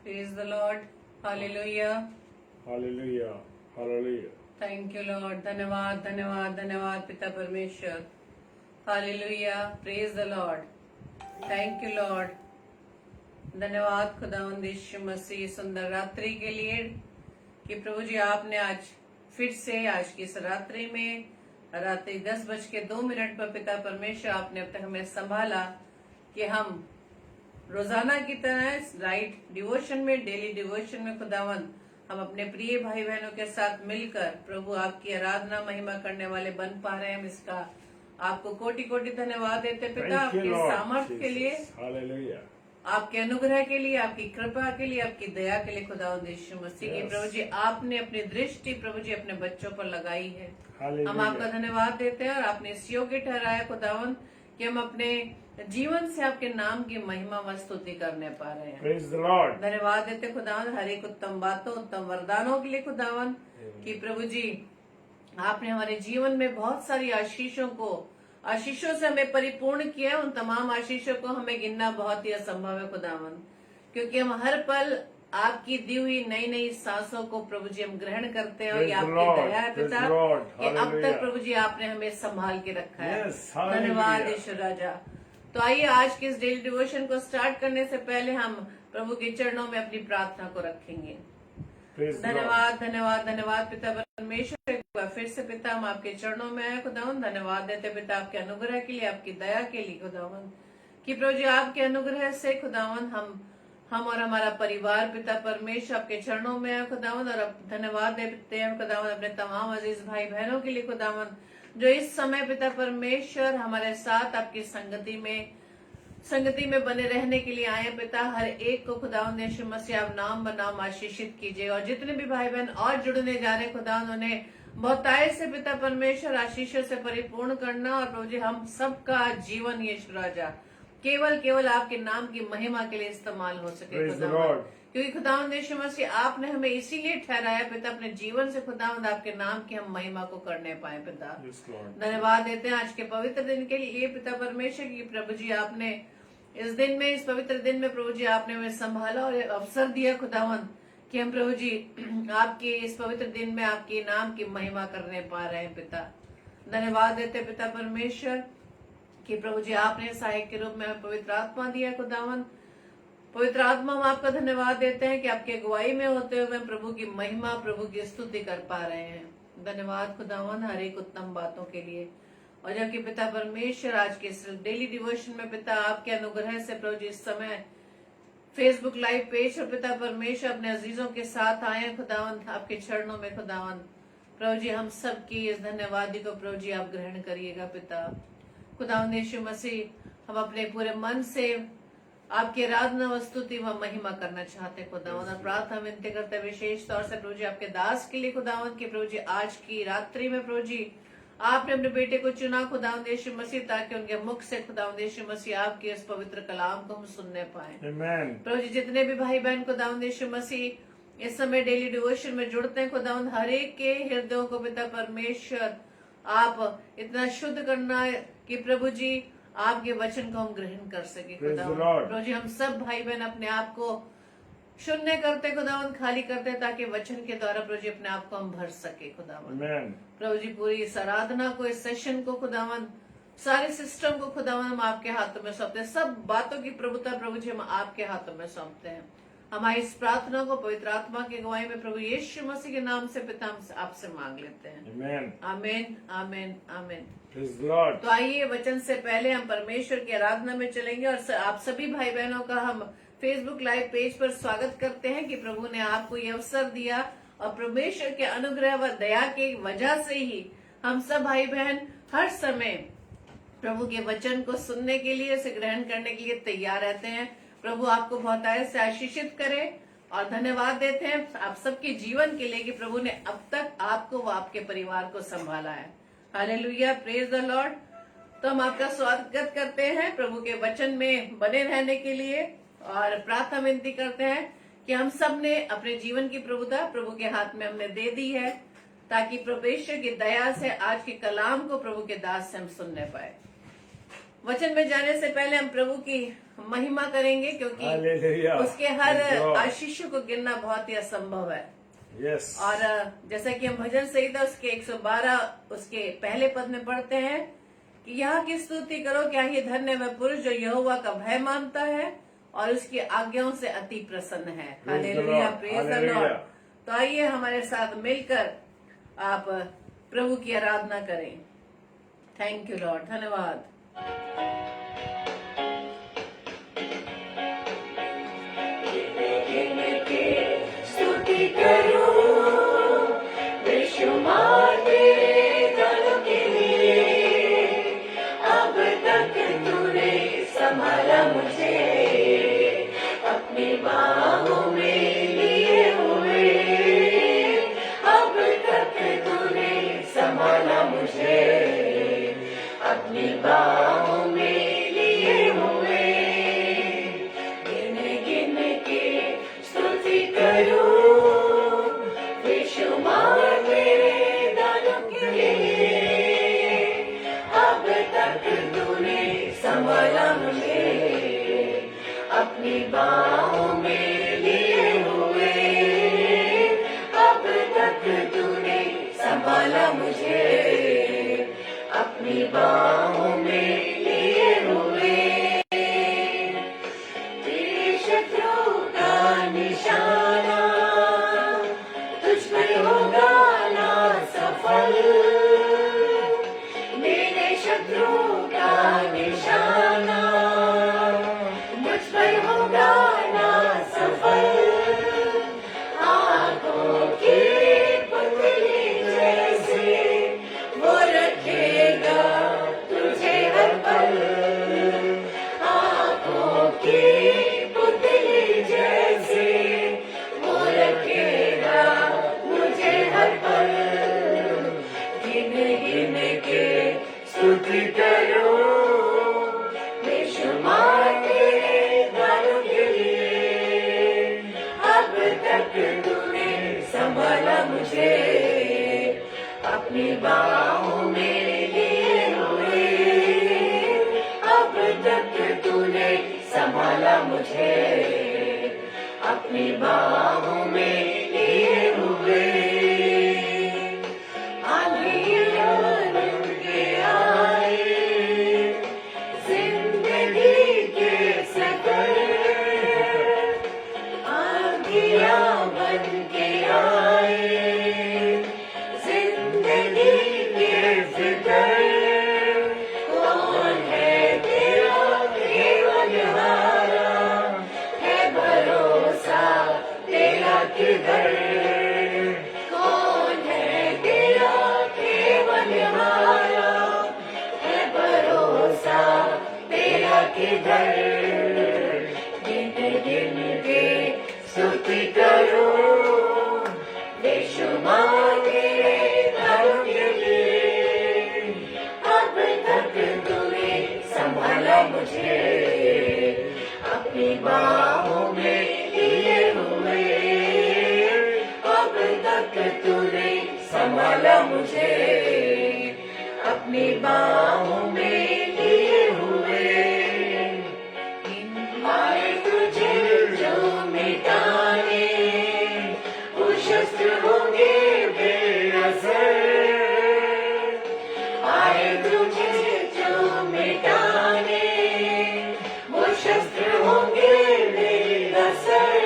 Praise the Lord. Hallelujah. Hallelujah. Hallelujah. Thank you Lord. धन्यवाद धन्यवाद धन्यवाद पिता परमेश्वर. Hallelujah. Praise the Lord. Thank you Lord. धन्यवाद खुदावंद यीशु मसीह सुंदर रात्रि के लिए कि प्रभु जी आपने आज फिर से आज की इस रात्रि में रात्रि 10:02 पर पिता परमेश्वर आपने अब तक हमें संभाला कि हम रोजाना की तरह राइट डिवोशन में डेली डिवोशन में खुदावन हम अपने प्रिय भाई बहनों के साथ मिलकर प्रभु आपकी आराधना महिमा करने वाले बन पा रहे हैं। हम इसका आपको कोटि कोटि धन्यवाद देते पिता, आपके सामर्थ्य के लिए, Hallelujah. आपके अनुग्रह के लिए, आपकी कृपा के लिए, आपकी दया के लिए खुदावंद यीशु मसीह की प्रभु जी आपने अपनी दृष्टि प्रभु जी अपने बच्चों पर लगाई है। हम आपका धन्यवाद देते हैं और आपने इस योग्य ठहराया खुदावंद कि हम अपने जीवन से आपके नाम की महिमा व स्तुति करने पा रहे हैं। Praise the Lord. धन्यवाद देते खुदावंद हर एक उत्तम बातों उत्तम वरदानों के लिए खुदावंद कि प्रभु जी आपने हमारे जीवन में बहुत सारी आशीषों से हमें परिपूर्ण किया है। उन तमाम आशीषों को हमें गिनना बहुत ही असंभव है खुदावंद, क्योंकि हम हर पल आपकी दी हुई नई नई सांसों को प्रभु जी हम ग्रहण करते हैं और ये आपकी दया है पिता कि अब तक प्रभु जी आपने हमें संभाल के रखा है। धन्यवाद ईश्वर राजा। तो आइए आज के इस डेली डिवोशन को स्टार्ट करने से पहले हम प्रभु के चरणों में अपनी प्रार्थना को रखेंगे। धन्यवाद धन्यवाद धन्यवाद पिता परमेश्वर, एक बार फिर से पिता हम आपके चरणों में आए खुदावंद। धन्यवाद देते पिता आपके अनुग्रह के लिए, आपकी दया के लिए खुदावंद कि प्रभु जी आपके अनुग्रह से खुदावंद हम और हमारा परिवार पिता परमेश्वर आपके चरणों में आए खुदावंद। और धन्यवाद देते हैं खुदावंद अपने तमाम अजीज भाई बहनों के लिए खुदावंद जो इस समय पिता परमेश्वर हमारे साथ आपकी संगति में बने रहने के लिए आए पिता। हर एक को खुदावंद यीशु मसीह आप नाम बनाम आशीषित कीजिए और जितने भी भाई बहन और जुड़ने जा रहे खुदावंद उन्हें बहुतायत से पिता परमेश्वर आशीषों से परिपूर्ण करना और प्रभु जी हम सबका जीवन यीशु राजा केवल आपके नाम की महिमा के लिए इस्तेमाल हो सके खुदावंद, क्योंकि खुदावंद यीशु मसीह आपने हमें इसीलिए ठहराया पिता अपने जीवन से खुदावंद आपके नाम की हम महिमा को करने पाए पिता। धन्यवाद देते हैं आज के पवित्र दिन के लिए पिता परमेश्वर की प्रभु जी आपने इस दिन में, इस पवित्र दिन में प्रभु जी आपने हमें संभाला और अवसर दिया खुदावंद कि हम प्रभु जी आपके इस पवित्र दिन में आपके नाम की महिमा करने पा रहे हैं पिता। धन्यवाद देते पिता परमेश्वर कि प्रभु जी आपने सहायक के रूप में पवित्र आत्मा दिया खुदावंद। पवित्र आत्मा हम आपका धन्यवाद देते हैं कि आपकी अगुवाई में होते हुए हम प्रभु की महिमा प्रभु की स्तुति कर पा रहे हैं। धन्यवाद खुदावंद हर एक उत्तम बातों के लिए। और जबकि पिता परमेश्वर आज के इस डेली डिवोशन में पिता आपके अनुग्रह से प्रभु जी इस समय फेसबुक लाइव पेज पर पिता परमेश्वर अपने अजीजों के साथ आए खुदावंद आपके चरणों में खुदावंद प्रभु जी हम सबकी इस धन्यवादी को प्रभु जी आप ग्रहण करिएगा पिता। खुदावंद यीशु मसीह हम अपने पूरे मन से आपकी आराधना व स्तुति व महिमा करना चाहते खुदावंद और प्रार्थना विनती करते विशेष तौर से प्रभु जी आपके दास के लिए खुदावंद की प्रभु जी आज की रात्रि में प्रभु जी आपने अपने बेटे को चुना खुदावंद यीशु मसीह ताकि उनके मुख से खुदावंद यीशु मसीह आपके इस पवित्र कलाम को हम सुनने पाए। प्रभु जी जितने भी भाई बहन खुदावंद यीशु मसीह इस समय डेली डिवोशन में जुड़ते हैं खुदावंद हर एक के हृदयों को पिता परमेश्वर आप इतना शुद्ध करना कि प्रभु जी आपके वचन को हम ग्रहण कर सके खुदावंद। प्रभु जी हम सब भाई बहन अपने आप को शून्य करते खुदावंद, खाली करते ताकि वचन के द्वारा प्रभु जी अपने आप को हम भर सके खुदावंद। प्रभु जी पूरी इस आराधना को, इस सेशन को खुदावंद, सारे सिस्टम को खुदावंद हम आपके हाथों में सौंपते हैं। सब बातों की प्रभुता प्रभु जी हम आपके हाथों में सौंपते हैं। हमारी इस प्रार्थना को पवित्र आत्मा की अगुवाई में प्रभु यीशु मसीह के नाम से पिता हम आपसे मांग लेते हैं। आमीन आमीन आमीन। तो आइए वचन से पहले हम परमेश्वर की आराधना में चलेंगे और आप सभी भाई बहनों का हम फेसबुक लाइव पेज पर स्वागत करते हैं कि प्रभु ने आपको ये अवसर दिया और परमेश्वर के अनुग्रह व दया की वजह से ही हम सब भाई बहन हर समय प्रभु के वचन को सुनने के लिए, उसे ग्रहण करने के लिए तैयार रहते हैं। प्रभु आपको बहुतायत से आशीषित करे और धन्यवाद देते हैं आप सबके जीवन के लिए कि प्रभु ने अब तक आपको व आपके परिवार को संभाला है। Hallelujah, praise the Lord. तो हम आपका स्वागत करते हैं प्रभु के वचन में बने रहने के लिए और प्रार्थना विनती करते हैं कि हम सब ने अपने जीवन की प्रभुता प्रभु के हाथ में हमने दे दी है ताकि परमेश्वर की दया से आज के कलाम को प्रभु के दास से हम सुनने पाए। वचन में जाने से पहले हम प्रभु की महिमा करेंगे, क्योंकि Hallelujah. उसके हर Praise God. आशीष को गिनना बहुत ही असंभव है। Yes. और जैसा कि हम भजन संहिता उसके 112 उसके पहले पद में पढ़ते हैं कि यहाँ की स्तुति करो, क्या ही धन्य वह पुरुष जो यहोवा का भय मानता है और उसकी आज्ञाओं से अति प्रसन्न है। Praise the hallelujah, Lord. Praise the Hallelujah. Lord. तो आइए हमारे साथ मिलकर आप प्रभु की आराधना करें। थैंक यू लॉर्ड, धन्यवाद। स्तुति करो बेशुमार तेरे दानों के लिए। अब तक तूने संभाला मुझे अपनी बाहों में लिए हुए। अब तक तूने संभाला मुझे अपनी बाहों में लिए हुए। गिन गिन के स्तुति करो बेशुमार तेरे दानों के लिए। अब तक तूने संभाला मुझे अपनी बाहों में लिए हुए। अब तक तूने संभाला मुझे अपनी बाहों में लिए हुए। तेरे शत्रु का निशाना तुझ पर होगा ना सफल। मेरे शत्रु का निशाना मुझ पर होगा ना सफल। आंखों की पुतली जैसे वो रखेगा तुझे हर पल। आंखों की पुतली जैसे वो रखेगा मुझे हर पल। गिन गिन के स्तुति करो बेशुमार तेरे दानों के लिए। अब तक तूने संभाला मुझे अपनी बाहों में लिए हुए। अब तक तूने संभाला मुझे अपनी बाहों में लिए हुए। आंधियाँ के आए जिंदगी के सफर। आंधियाँ बन के आए जिंदगी के फिकर। कौन है तेरा केवलहारा, है भरोसा तेरा किधर। कौन है तेरा केवलहारा, है भरोसा तेरा किधर। गिन गिन के स्तुति करो बेशुमार तेरे दानों के लिए। अब तक तूने संभाला मुझे अपनी बाहों में लिए हुए। अब तक तूने संभाला मुझे अपनी बाहों में लिए हुए। आए तुझे जो मिटाने वो शस्त्र होंगे बेअसर। आए तुझे जो मिटाने वो शस्त्र होंगे बेअसर।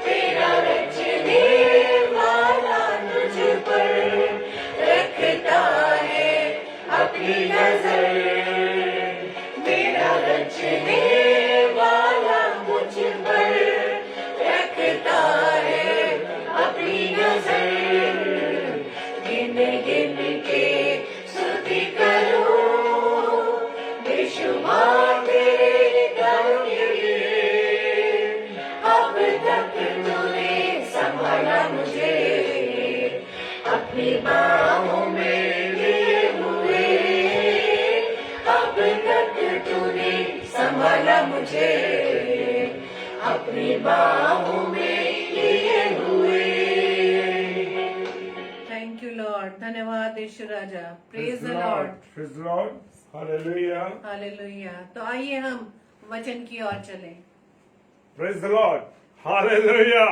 तेरा रचने वाला तुझ पर रखता है अपनी नजर। मेरा रचने वाला मुझ पर रखता है अपनी नजर। गिन गिन के स्तुति करो बेशुमार तेरे दानों के लिए। अब तक तूने संभाला मुझे अपनी बाहों में लिए हुए। अब तक तूने संभाला मुझे अपनी बाहों में लिए हुए। थैंक यू लॉर्ड, धन्यवाद यीशु राजा। Praise Praise the the Lord. Lord. Praise the Lord. Hallelujah, hallelujah. तो आइए हम वचन की ओर चलें। Praise the Lord, hallelujah,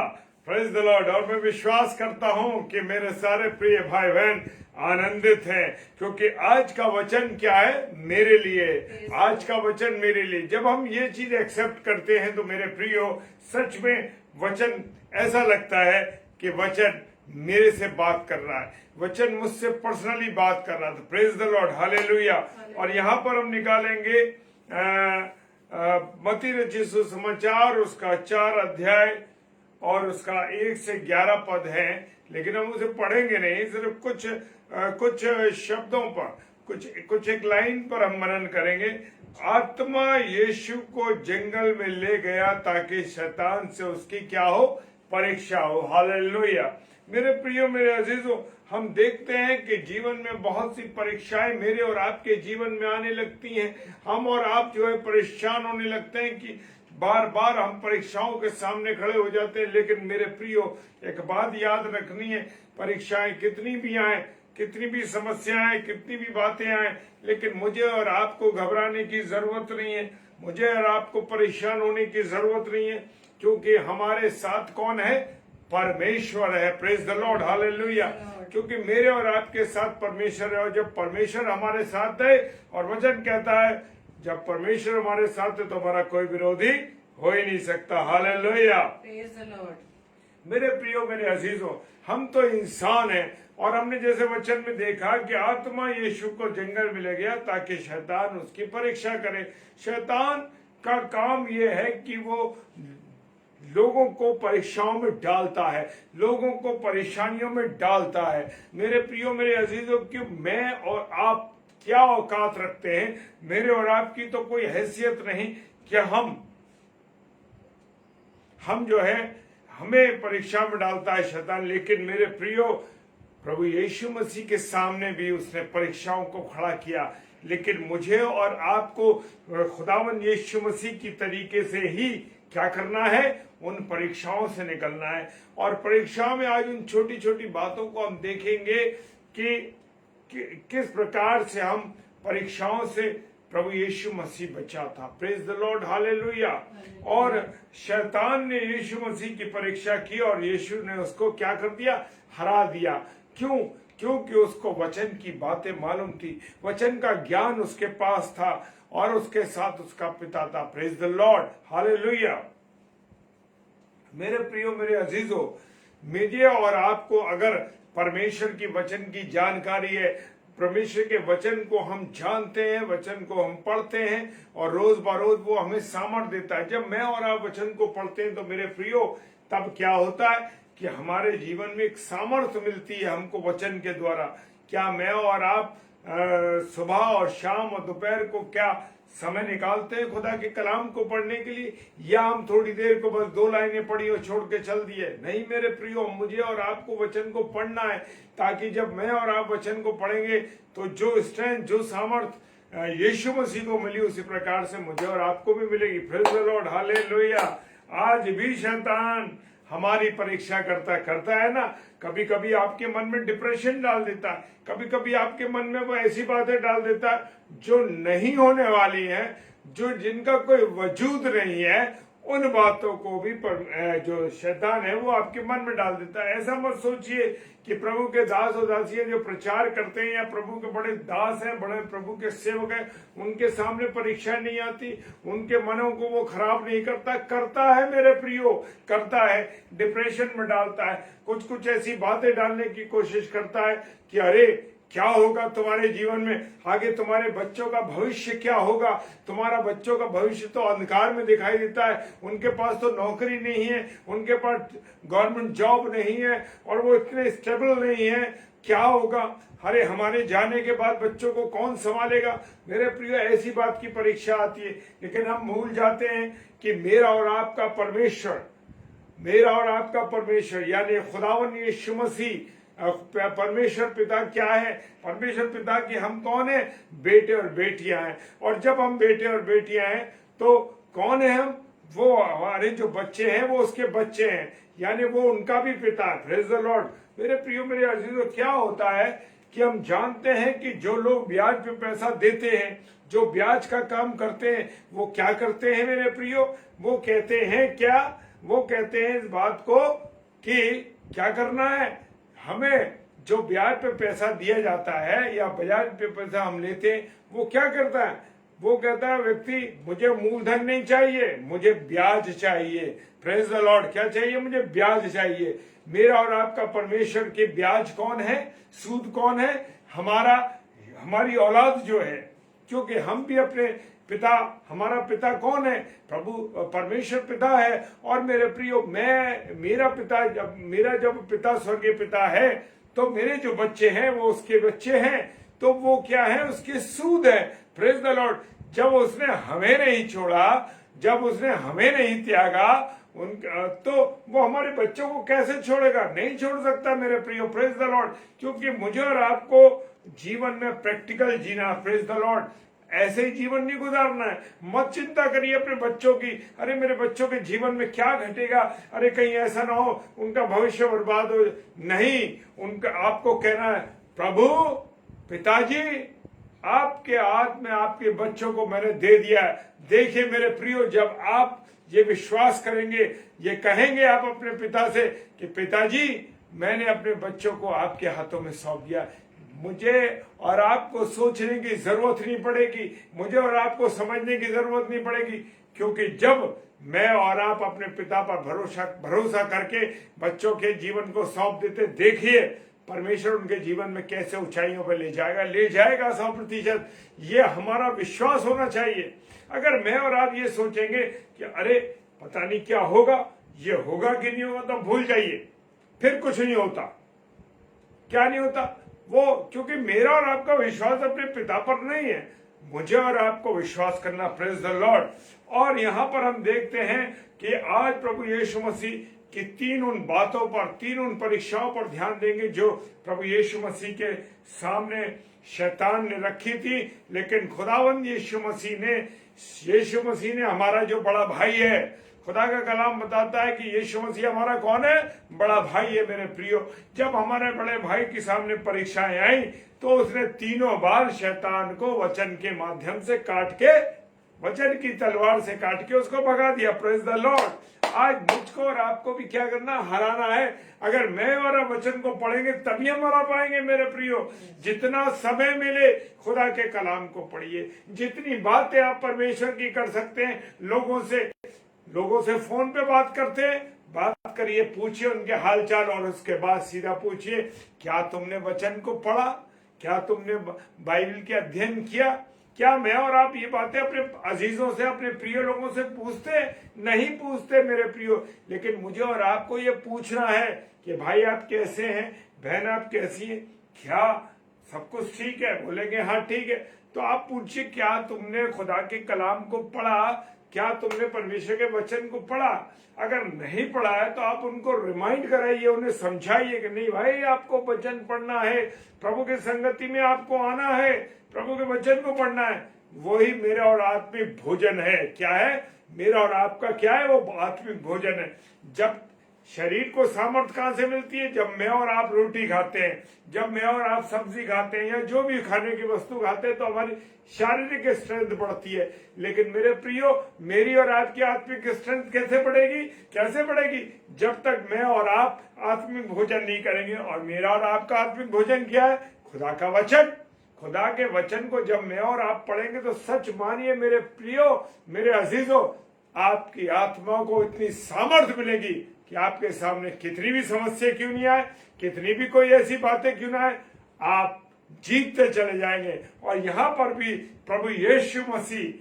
praise the Lord. और मैं विश्वास करता हूं कि मेरे सारे प्रिय भाई बहन आनंदित हैं, क्योंकि आज का वचन क्या है मेरे लिए, आज का वचन मेरे लिए। जब हम ये चीज एक्सेप्ट करते हैं तो मेरे प्रियो, सच में वचन ऐसा लगता है कि वचन मेरे से बात कर रहा है, वचन मुझसे पर्सनली बात कर रहा था। Praise the Lord, hallelujah. और यहाँ पर हम निकालेंगे मत्ती रचित सुसमाचार, उसका 4 अध्याय और उसका 1 से 11 पद है, लेकिन हम उसे पढ़ेंगे नहीं, सिर्फ कुछ शब्दों पर, कुछ एक लाइन पर हम मनन करेंगे। आत्मा यीशु को जंगल में ले गया ताकि शैतान से उसकी क्या हो, परीक्षा हो। हालेलुया। मेरे प्रियो, मेरे अजीजों, हम देखते हैं कि जीवन में बहुत सी परीक्षाएं मेरे और आपके जीवन में आने लगती हैं। हम और आप जो है परेशान होने लगते हैं कि बार बार हम परीक्षाओं के सामने खड़े हो जाते हैं। लेकिन मेरे प्रियो, एक बात याद रखनी है, परीक्षाएं कितनी भी आए, कितनी भी समस्याएं, कितनी भी बातें आए, लेकिन मुझे और आपको घबराने की जरूरत नहीं है, मुझे और आपको परेशान होने की जरूरत नहीं है, क्योंकि हमारे साथ कौन है, परमेश्वर है। Praise the Lord, hallelujah. क्योंकि मेरे और आपके साथ परमेश्वर है, और जब परमेश्वर हमारे साथ है, और वचन कहता है जब परमेश्वर हमारे साथ है तो हमारा कोई विरोधी हो ही नहीं सकता। Hallelujah, praise the Lord. मेरे प्रियो, मेरे अजीजों, हम तो इंसान हैं, और हमने जैसे वचन में देखा कि आत्मा यीशु को जंगल में ले गया ताकि शैतान उसकी परीक्षा करे। शैतान का काम यह है कि वो लोगों को परीक्षाओं में डालता है, लोगों को परेशानियों में डालता है। मेरे प्रियो, मेरे अजीजों, कि मैं और आप क्या औकात रखते हैं, मेरे और आपकी तो कोई हैसियत नहीं कि हम जो है, हमें परीक्षा में डालता है शैतान। लेकिन मेरे प्रियो, प्रभु यीशु मसीह के सामने भी उसने परीक्षाओं को खड़ा किया, लेकिन मुझे और आपको खुदावंद यीशु मसीह की तरीके से ही क्या करना है, उन परीक्षाओं से निकलना है। और परीक्षाओं में आज उन छोटी छोटी बातों को हम देखेंगे कि किस प्रकार से हम परीक्षाओं से प्रभु यीशु मसीह बचा था। Praise the Lord, hallelujah. और शैतान ने यीशु मसीह की परीक्षा की और यीशु ने उसको क्या कर दिया, हरा दिया। क्यों? क्योंकि उसको वचन की बातें मालूम थी, वचन का ज्ञान उसके पास था, और उसके साथ उसका पिता था। Praise the Lord, hallelujah. मेरे प्रियो, मेरे अजीजों, मुझे और आपको अगर परमेश्वर की वचन की जानकारी है, परमेश्वर के वचन को हम जानते हैं, वचन को हम पढ़ते हैं, और रोज बरोज वो हमें सामर्थ्य देता है। जब मैं और आप वचन को पढ़ते हैं तो मेरे प्रियो, तब क्या होता है कि हमारे जीवन में एक सामर्थ्य मिलती है हमको वचन के द्वारा। क्या मैं और आप सुबह और शाम और दोपहर को क्या समय निकालते हैं खुदा के कलाम को पढ़ने के लिए, या हम थोड़ी देर को बस 2 लाइनें पढ़ी और छोड़ के चल दिए? नहीं मेरे प्रियो, मुझे और आपको वचन को पढ़ना है, ताकि जब मैं और आप वचन को पढ़ेंगे तो जो स्ट्रेंथ, जो सामर्थ यीशु मसीह को मिली, उसी प्रकार से मुझे और आपको भी मिलेगी। Praise the Lord, hallelujah. आज भी शैतान हमारी परीक्षा करता है ना। कभी कभी आपके मन में डिप्रेशन डाल देता है, कभी कभी आपके मन में वो ऐसी बातें डाल देता है जो नहीं होने वाली हैं, जिनका कोई वजूद नहीं है। उन बातों को भी जो शैतान है वो आपके मन में डाल देता है। ऐसा मत सोचिए कि प्रभु के दास और दासियां जो प्रचार करते हैं, या प्रभु के बड़े दास हैं, बड़े प्रभु के सेवक हैं, उनके सामने परीक्षा नहीं आती, उनके मनों को वो खराब नहीं करता है मेरे प्रियो, करता है, डिप्रेशन में डालता है, कुछ ऐसी बातें डालने की कोशिश करता है कि अरे क्या होगा तुम्हारे जीवन में आगे, तुम्हारे बच्चों का भविष्य क्या होगा। तुम्हारा बच्चों का भविष्य तो अंधकार में दिखाई देता है, उनके पास तो नौकरी नहीं है, उनके पास गवर्नमेंट जॉब नहीं है, और वो इतने स्टेबल नहीं है, क्या होगा। अरे हमारे जाने के बाद बच्चों को कौन संभालेगा। मेरे प्रिय, ऐसी बात की परीक्षा आती है, लेकिन हम भूल जाते हैं कि मेरा और आपका परमेश्वर यानी खुदावन यीशु मसीह, परमेश्वर पिता क्या है। परमेश्वर पिता की हम कौन है, बेटे और बेटियां हैं। और जब हम बेटे और बेटियां हैं तो कौन है हम, वो हमारे जो बच्चे हैं वो उसके बच्चे हैं, यानी वो उनका भी पिता है। Praise the Lord. मेरे प्रियो, मेरे अजीजों, क्या होता है कि हम जानते हैं कि जो लोग ब्याज पे पैसा देते हैं, जो ब्याज का काम करते हैं, वो क्या करते हैं मेरे प्रियो? वो कहते हैं क्या? वो कहते हैं इस बात को कि क्या करना है, हमें जो ब्याज पे पैसा दिया जाता है या ब्याज पे पैसा हम लेते हैं, वो क्या करता है? वो कहता है व्यक्ति, मुझे मूलधन नहीं चाहिए, मुझे ब्याज चाहिए। Praise the Lord. क्या चाहिए? मुझे ब्याज चाहिए। मेरा और आपका परमेश्वर के ब्याज कौन है? सूद कौन है? हमारी औलाद जो है, क्योंकि हम भी अपने पिता, हमारा पिता कौन है? प्रभु परमेश्वर पिता है। और मेरे प्रियो, मेरा जब पिता स्वर्गीय पिता है, तो मेरे जो बच्चे हैं वो उसके बच्चे हैं, तो वो क्या है? उसके सूद है। Praise the Lord. जब उसने हमें नहीं छोड़ा, जब उसने हमें नहीं त्यागा, तो वो हमारे बच्चों को कैसे छोड़ेगा? नहीं छोड़ सकता मेरे प्रियो। Praise the lord. क्योंकि मुझे और आपको जीवन में प्रैक्टिकल जीना। Praise the lord. ऐसे ही जीवन नहीं गुजारना है। मत चिंता करिए अपने बच्चों की, अरे मेरे बच्चों के जीवन में क्या घटेगा, अरे कहीं ऐसा ना हो उनका भविष्य बर्बाद हो। नहीं, उनका आपको कहना है, प्रभु पिताजी, आपके हाथ में आपके बच्चों को मैंने दे दिया है। देखिए मेरे प्रियो, जब आप ये विश्वास करेंगे, ये कहेंगे आप अपने पिता से कि पिताजी, मैंने अपने बच्चों को आपके हाथों में सौंप दिया, मुझे और आपको सोचने की जरूरत नहीं पड़ेगी, मुझे और आपको समझने की जरूरत नहीं पड़ेगी। क्योंकि जब मैं और आप अपने पिता पर भरोसा करके बच्चों के जीवन को सौंप देते, देखिए परमेश्वर उनके जीवन में कैसे ऊंचाइयों पर ले जाएगा 100%। ये हमारा विश्वास होना चाहिए। अगर मैं और आप ये सोचेंगे कि अरे पता नहीं क्या होगा, ये होगा कि नहीं होगा, तो भूल जाइए, फिर कुछ नहीं होता। क्या नहीं होता? वो क्योंकि मेरा और आपका विश्वास अपने पिता पर नहीं है, मुझे और आपको विश्वास करना। Praise the Lord. और यहां पर हम देखते हैं कि आज प्रभु यीशु मसीह की तीन उन बातों पर, तीन उन परीक्षाओं पर ध्यान देंगे जो प्रभु यीशु मसीह के सामने शैतान ने रखी थी। लेकिन खुदावंद यीशु मसीह ने हमारा जो बड़ा भाई है, खुदा का कलाम बताता है कि यीशु मसीह हमारा कौन है? बड़ा भाई है मेरे प्रियो। जब हमारे बड़े भाई के सामने परीक्षाएं आई, तो उसने तीनों बार शैतान को वचन के माध्यम से वचन की तलवार से काट के उसको भगा दिया। Praise the Lord. आज मुझको और आपको भी क्या करना? हराना है। अगर मैं और आप वचन को पढ़ेंगे तभी हम हरा पाएंगे मेरे प्रियो। जितना समय मिले खुदा के कलाम को पढ़िए। जितनी बातें आप परमेश्वर की कर सकते हैं, लोगों से फोन पे बात करते हैं, बात करिए, पूछिए उनके हालचाल, और उसके बाद सीधा पूछिए, क्या तुमने वचन को पढ़ा? क्या तुमने बाइबल के अध्ययन किया? क्या मैं और आप ये बातें अपने अजीजों से, अपने प्रिय लोगों से पूछते? नहीं पूछते मेरे प्रियो। लेकिन मुझे और आपको ये पूछना है कि भाई आप कैसे हैं, बहन आप कैसी हैं, क्या सब कुछ ठीक है? बोलेंगे हाँ ठीक है। तो आप पूछिए, क्या तुमने खुदा के कलाम को पढ़ा? क्या तुमने परमेश्वर के वचन को पढ़ा? अगर नहीं पढ़ा है तो आप उनको रिमाइंड कराइए, उन्हें समझाइए कि नहीं भाई आपको वचन पढ़ना है, प्रभु की संगति में आपको आना है, प्रभु के वचन को पढ़ना है। वही मेरा और आत्मिक भोजन है। क्या है? मेरा और आपका क्या है? वो आत्मिक भोजन है। जब शरीर को सामर्थ्य कहां से मिलती है? जब मैं और आप रोटी खाते हैं, जब मैं और आप सब्जी खाते हैं, या जो भी खाने की वस्तु खाते हैं, तो हमारी शारीरिक स्ट्रेंथ बढ़ती है। लेकिन मेरे प्रियो, मेरी और आपकी आत्मिक स्ट्रेंथ कैसे बढ़ेगी? कैसे बढ़ेगी? जब तक मैं और आप आत्मिक भोजन नहीं करेंगे। और मेरा और आपका आत्मिक भोजन क्या है? खुदा का वचन। खुदा के वचन को जब मैं और आप पढ़ेंगे, तो सच मानिए मेरे प्रियो, मेरे अजीजों, आपकी आत्मा को इतनी सामर्थ्य मिलेगी कि आपके सामने कितनी भी समस्या क्यों नहीं आए, कितनी भी कोई ऐसी बातें क्यों ना आए, आप जीतते चले जाएंगे। और यहां पर भी प्रभु यीशु मसीह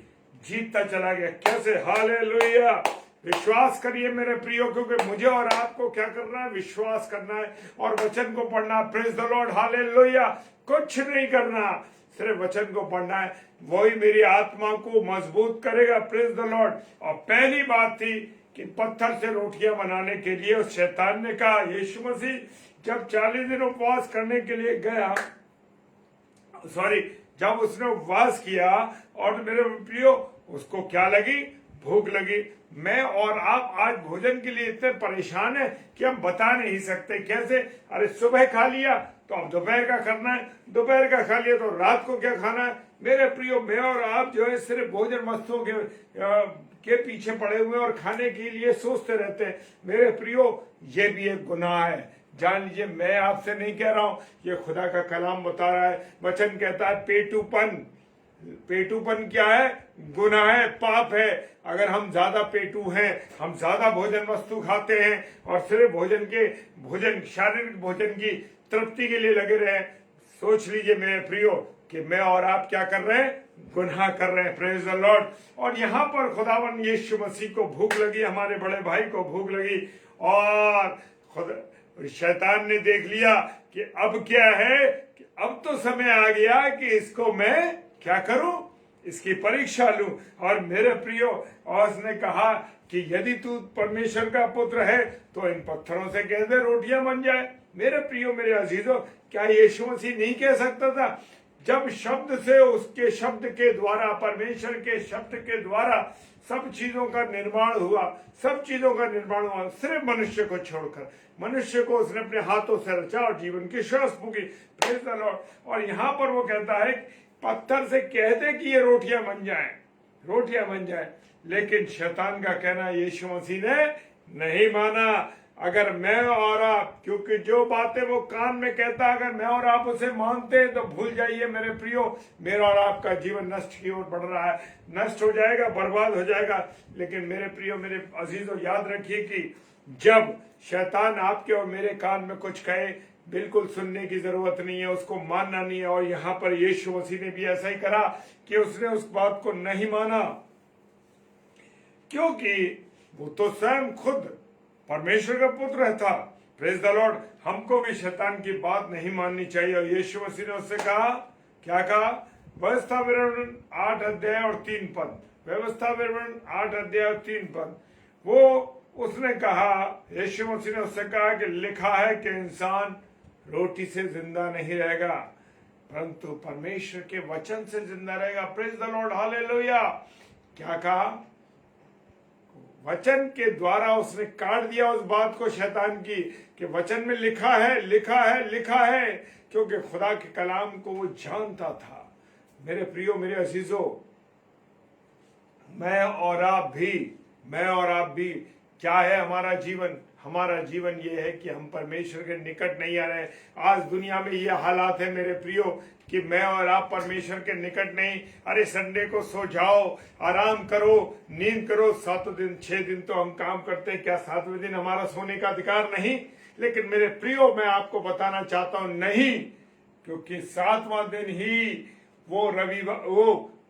जीतता चला गया। कैसे? हालेलुया। विश्वास करिए मेरे प्रियो, क्योंकि मुझे और आपको क्या करना है? विश्वास करना है और वचन को पढ़ना। Praise the Lord. हालेलुया। कुछ नहीं करना, सिर्फ वचन को पढ़ना है। वही मेरी आत्मा को मजबूत करेगा। Praise the Lord. और पहली बात थी कि पत्थर से रोटियां बनाने के लिए उस शैतान ने कहा, यीशु मसीह जब 40 दिन उपवास करने के लिए गया, जब उसने उपवास किया, और मेरे प्रियो उसको क्या लगी? भूख लगी। मैं और आप आज भोजन के लिए इतने परेशान हैं कि हम बता नहीं सकते कैसे। अरे सुबह खा लिया तो अब दोपहर का करना है, दोपहर का खा लिया तो रात को क्या खाना है। मेरे प्रियो, मैं और आप जो है सिर्फ भोजन वस्तुओं के पीछे पड़े हुए और खाने के लिए सोचते रहते हैं। मेरे प्रियो, ये भी एक गुनाह है। जान लीजिए, मैं आपसे नहीं कह रहा हूं, ये खुदा का कलाम बता रहा है। वचन कहता है पेटूपन क्या है? गुनाह है, पाप है। अगर हम ज्यादा पेटू हैं, हम ज्यादा भोजन वस्तु खाते हैं और सिर्फ शारीरिक भोजन की तृप्ति के लिए लगे रहे, सोच लीजिए मेरे प्रियो कि मैं और आप क्या कर रहे हैं? गुनाह कर रहे हैं। Praise the Lord. और यहाँ पर खुदावन यीशु मसीह को भूख लगी, हमारे बड़े भाई को भूख लगी, और शैतान ने देख लिया कि अब क्या है, कि अब तो समय आ गया कि इसको मैं क्या करूं, इसकी परीक्षा लूं। और मेरे प्रियो, और उसने कहा कि यदि तू परमेश्वर का पुत्र है तो इन पत्थरों से कह दे रोटियां बन जाए। मेरे प्रियो, मेरे अजीजों, क्या यीशु मसीह नहीं कह सकता था? जब शब्द से, उसके शब्द के द्वारा, परमेश्वर के शब्द के द्वारा सब चीजों का निर्माण हुआ, सिर्फ मनुष्य को छोड़कर। मनुष्य को उसने अपने हाथों से रचा और जीवन की श्वास फूकी। Praise the Lord. और यहाँ पर वो कहता है पत्थर से कहते कि ये रोटियां बन जाए, लेकिन शैतान का कहना यीशु मसीह ने नहीं माना। अगर मैं और आप, क्योंकि जो बातें वो कान में कहता है, अगर मैं और आप उसे मानते हैं तो भूल जाइए मेरे प्रियो, मेरा और आपका जीवन नष्ट की ओर बढ़ रहा है, नष्ट हो जाएगा, बर्बाद हो जाएगा। लेकिन मेरे प्रियो, मेरे अजीजों, याद रखिए कि जब शैतान आपके और मेरे कान में कुछ कहे, बिल्कुल सुनने की जरूरत नहीं है, उसको मानना नहीं है। और यहाँ पर यीशु मसीह ने भी ऐसा ही करा कि उसने उस बात को नहीं माना, क्योंकि वो तो स्वयं खुद परमेश्वर का पुत्र था। Praise the Lord. हमको भी शैतान की बात नहीं माननी चाहिए। और यीशु मसीह ने उससे कहा, क्या कहा? व्यवस्था विवरण 8 अध्याय और 3 पद, व्यवस्था विवरण 8 अध्याय और 3 पद, वो उसने कहा, यीशु मसीह ने उससे कहा कि लिखा है कि इंसान रोटी से जिंदा नहीं रहेगा परंतु परमेश्वर के वचन से जिंदा रहेगा। Praise the Lord, hallelujah. क्या कहा? वचन के द्वारा उसने काट दिया उस बात को शैतान की कि वचन में लिखा है, क्योंकि खुदा के कलाम को वो जानता था। मेरे प्रियो, मेरे अजीजों, मैं और आप भी क्या है हमारा जीवन? हमारा जीवन ये है कि हम परमेश्वर के निकट नहीं आ रहे। आज दुनिया में ये हालात है मेरे प्रियो कि मैं और आप परमेश्वर के निकट नहीं। अरे संडे को सो जाओ, आराम करो, नींद करो। 7 दिन 6 दिन तो हम काम करते हैं, क्या 7वें दिन हमारा सोने का अधिकार नहीं? लेकिन मेरे प्रियो, मैं आपको बताना चाहता हूं, नहीं, क्योंकि 7वां दिन ही वो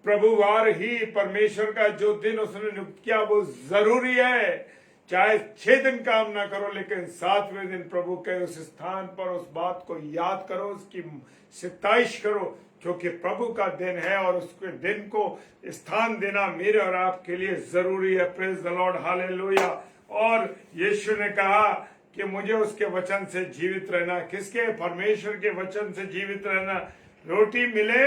प्रभुवार ही, परमेश्वर का जो दिन उसने नियुक्त किया वो जरूरी है। चाहे 6 दिन काम ना करो, लेकिन 7वें दिन प्रभु के उस स्थान पर उस बात को याद करो, उसकी सिताइश करो, क्योंकि प्रभु का दिन है और उसके दिन को स्थान देना मेरे और आपके लिए जरूरी है। Praise the Lord, hallelujah. और यीशु ने कहा कि मुझे उसके वचन से जीवित रहना। किसके? परमेश्वर के वचन से जीवित रहना। रोटी मिले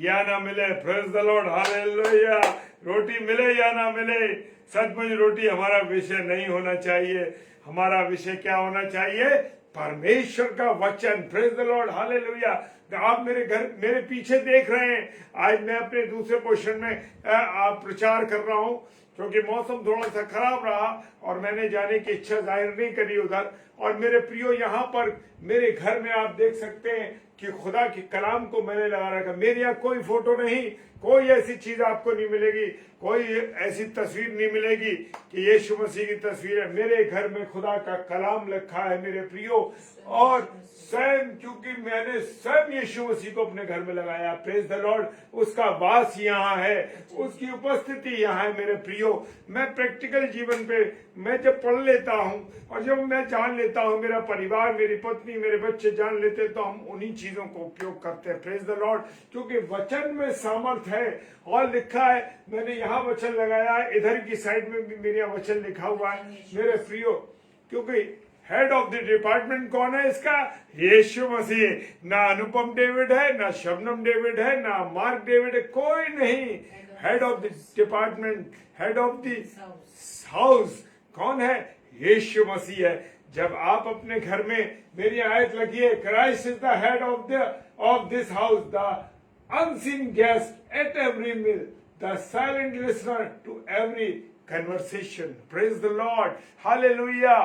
या ना मिले, प्रेज द लॉर्ड, हालेलुया। रोटी मिले या ना मिले, सचमुच रोटी हमारा विषय नहीं होना चाहिए। हमारा विषय क्या होना चाहिए? परमेश्वर का वचन। Praise the Lord, hallelujah. आप मेरे पीछे देख रहे हैं, आज मैं अपने दूसरे पोर्शन में प्रचार कर रहा हूं, क्योंकि मौसम थोड़ा सा खराब रहा और मैंने जाने की इच्छा जाहिर नहीं करी उधर। और मेरे प्रियो, यहाँ पर मेरे घर में आप देख सकते हैं कि खुदा के कलाम को मैंने लगा रखा। मेरे यहाँ कोई फोटो नहीं, कोई ऐसी चीज आपको नहीं मिलेगी, कोई ऐसी तस्वीर नहीं मिलेगी कि यीशु मसीह की तस्वीर है। मेरे घर में खुदा का कलाम लिखा है मेरे प्रियो, और स्वयं, क्योंकि मैंने स्वयं यीशु मसीह को अपने घर में लगाया। Praise the Lord. उसका वास यहाँ है, उसकी उपस्थिति यहाँ है मेरे प्रियो। मैं प्रैक्टिकल जीवन पे मैं जब पढ़ लेता हूँ और जब मैं जान लेता हूँ, मेरा परिवार, मेरी पत्नी, मेरे बच्चे जान लेते, तो हम उन्हीं चीजों को उपयोग करते हैं। Praise the lord. क्योंकि वचन में सामर्थ है और लिखा है। मैंने यहाँ वचन लगाया, इधर की साइड में भी मेरे यहाँ वचन लिखा हुआ है मेरे प्रियो। क्योंकि हेड ऑफ द डिपार्टमेंट कौन है इसका? यीशु मसीह। ना अनुपम डेविड है, ना शबनम डेविड है, ना मार्क डेविड है, कोई नहीं। Head of the department, head of the house कौन है? यीशु मसीह है। जब आप अपने घर में मेरी आयत लगिए, Christ is the head of this house, the unseen guest at every meal, the silent listener to every conversation. Praise the Lord. Hallelujah.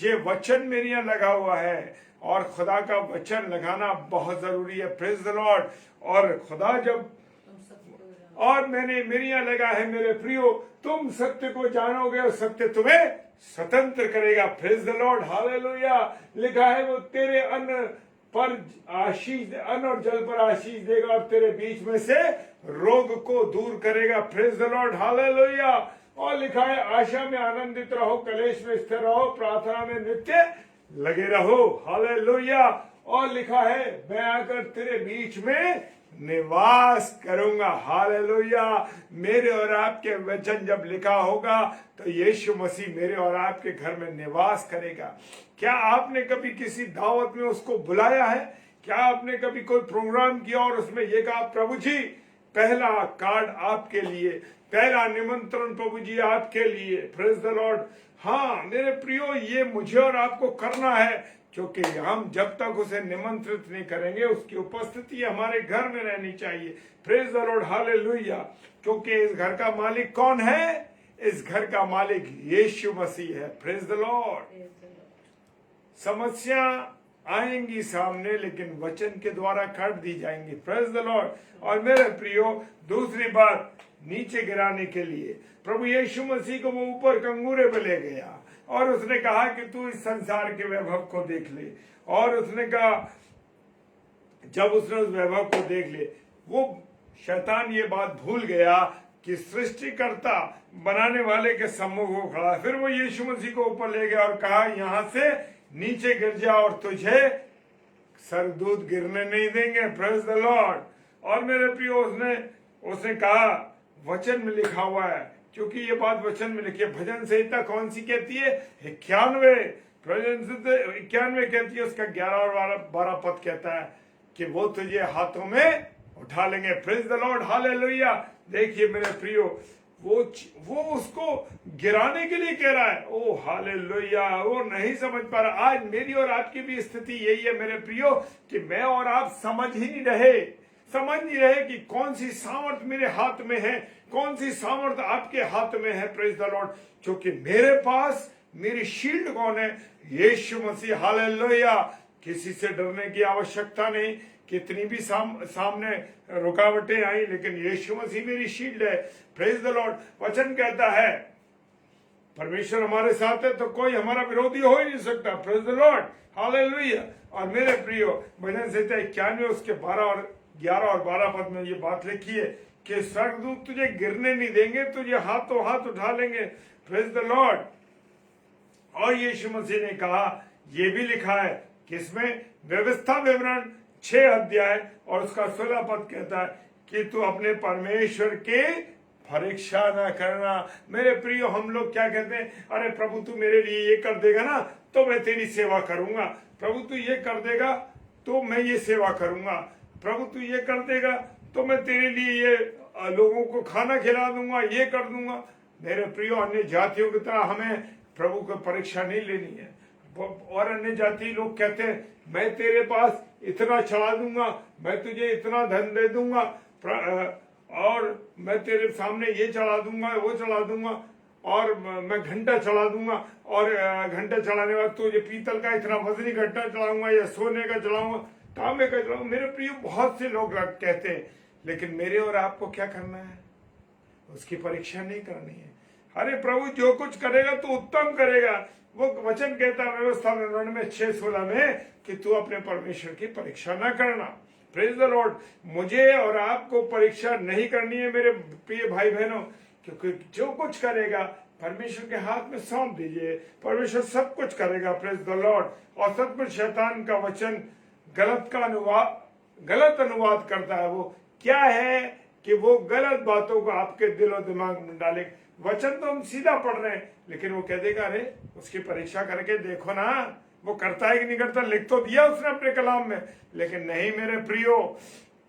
ये वचन मेरे यहाँ लगा हुआ है और खुदा का वचन लगाना बहुत जरूरी है. Praise the Lord. और खुदा जब और मैंने मेरे यहाँ लगा है, मेरे प्रियो, तुम सत्य को जानोगे और सत्य तुम्हें स्वतंत्र करेगा. Praise the Lord. Hallelujah. लिखा है वो तेरे अन्न पर आशीष, अन्न और जल पर आशीष देगा और तेरे बीच में से रोग को दूर करेगा. Praise the Lord. हालेलुया. और लिखा है आशा में आनंदित रहो, कलेश में स्थिर रहो, प्रार्थना में नित्य लगे रहो. हालेलुया. और लिखा है मैं आकर तेरे बीच में निवास करूंगा. हालेलुया. मेरे और आपके वचन जब लिखा होगा तो यीशु मसीह मेरे और आपके घर में निवास करेगा. क्या आपने कभी किसी दावत में उसको बुलाया है? क्या आपने कभी कोई प्रोग्राम किया और उसमें ये कहा प्रभु जी पहला कार्ड आपके लिए, पहला निमंत्रण प्रभु जी आपके लिए. Praise the Lord. हाँ मेरे प्रियो, ये मुझे और आपको करना है, क्योंकि हम जब तक उसे निमंत्रित नहीं करेंगे उसकी उपस्थिति हमारे घर में रहनी चाहिए. Praise the Lord. हालेलुया. क्योंकि इस घर का मालिक कौन है? इस घर का मालिक यीशु मसीह है. Praise the Lord. समस्या आएंगी सामने, लेकिन वचन के द्वारा काट दी जाएंगी. Praise the Lord. और मेरे प्रियो, दूसरी बात, नीचे गिराने के लिए प्रभु यीशु मसीह को वो ऊपर कंगूरे पे ले गया और उसने कहा कि तू इस संसार के वैभव को देख ले. और उसने कहा, जब उसने उस वैभव को देख ले, वो शैतान ये बात भूल गया कि सृष्टिकर्ता बनाने वाले के सम्मुख वो खड़ा. फिर वो यीशु मसीह को ऊपर ले गया और कहा यहां से नीचे गिर जा और तुझे सरदूत गिरने नहीं देंगे. Praise the Lord. और मेरे प्रियो, उसने कहा वचन में लिखा हुआ है, क्योंकि ये बात वचन में लिखी है. भजन संहिता कौन सी कहती है? 91. भजन संहिता 91 कहती है, उसका 11 और 12 पद कहता है कि वो तुझे हाथों में उठा लेंगे. Praise the Lord. हालेलुया. देखिए मेरे प्रियो, वो उसको गिराने के लिए कह रहा है. ओ हालेलुया. वो नहीं समझ पा रहा. आज मेरी और आपकी भी स्थिति यही है मेरे प्रियो, कि मैं और आप समझ नहीं रहे कि कौन सी सामर्थ मेरे हाथ में है, कौन सी सामर्थ आपके हाथ में है. Praise the lord. क्योंकि मेरे पास मेरी शील्ड कौन है? यीशु मसीह. हालेलुया. किसी से डरने की आवश्यकता नहीं. कितनी भी सामने रुकावटें आई, लेकिन यीशु मसीह मेरी शील्ड है. Praise the Lord. वचन कहता है परमेश्वर हमारे साथ है तो कोई हमारा विरोधी हो ही नहीं सकता. Praise the Lord. हालेलुया. और मेरे प्रियो, भजन संहिता 91 उसके 11 और 12 पद में ये बात लिखी है कि स्वर्गदूत तुझे गिरने नहीं देंगे, तुझे हाथों हाथ उठा लेंगे. Praise the Lord. और यीशु मसीह ने कहा, ये भी लिखा है किसमें? व्यवस्था विवरण 6 अध्याय और उसका 16 पद कहता है कि तू अपने परमेश्वर के परीक्षा ना करना. मेरे प्रियो, हम लोग क्या कहते हैं? अरे प्रभु तू मेरे लिए ये कर देगा ना तो मैं तेरी सेवा करूंगा. प्रभु तू ये कर देगा तो मैं ये सेवा करूंगा. प्रभु तू ये कर देगा तो मैं तेरे लिए ये लोगों को खाना खिला दूंगा, ये कर दूंगा. मेरे प्रियो, अन्य जातियों की तरह हमें प्रभु को परीक्षा नहीं लेनी है. और अन्य जाति लोग कहते हैं मैं तेरे पास इतना चढ़ा दूंगा, मैं तुझे इतना धन दे दूंगा, और मैं तेरे सामने ये चढ़ा दूंगा, वो चढ़ा दूंगा, और मैं घंटा चढ़ा दूंगा, और घंटा चढ़ाने के बाद तुझे पीतल का इतना वजनी घंटा चढ़ाऊंगा या सोने का चढ़ाऊंगा, तांबे का चढ़ाऊंगा. मेरे प्रिय, बहुत से लोग कहते हैं, लेकिन मेरे और आपको क्या करना है? उसकी परीक्षा नहीं करनी है. अरे प्रभु जो कुछ करेगा तो उत्तम करेगा. वो वचन कहता है व्यवस्था विवरण में 6:16 में कि तू अपने परमेश्वर की परीक्षा ना करना. Praise the Lord. मुझे और आपको परीक्षा नहीं करनी है मेरे प्रिय भाई बहनों, क्योंकि जो कुछ करेगा परमेश्वर के हाथ में सौंप दीजिए. परमेश्वर सब कुछ करेगा. Praise the Lord. और सब कुछ शैतान का वचन गलत अनुवाद करता है. वो क्या है कि वो गलत बातों को आपके दिल और दिमाग में डाले. वचन तो हम सीधा पढ़ रहे हैं, लेकिन वो कह देगा अरे उसकी परीक्षा करके देखो ना वो करता है कि नहीं करता. लिख तो दिया उसने अपने कलाम में, लेकिन नहीं. मेरे प्रियो,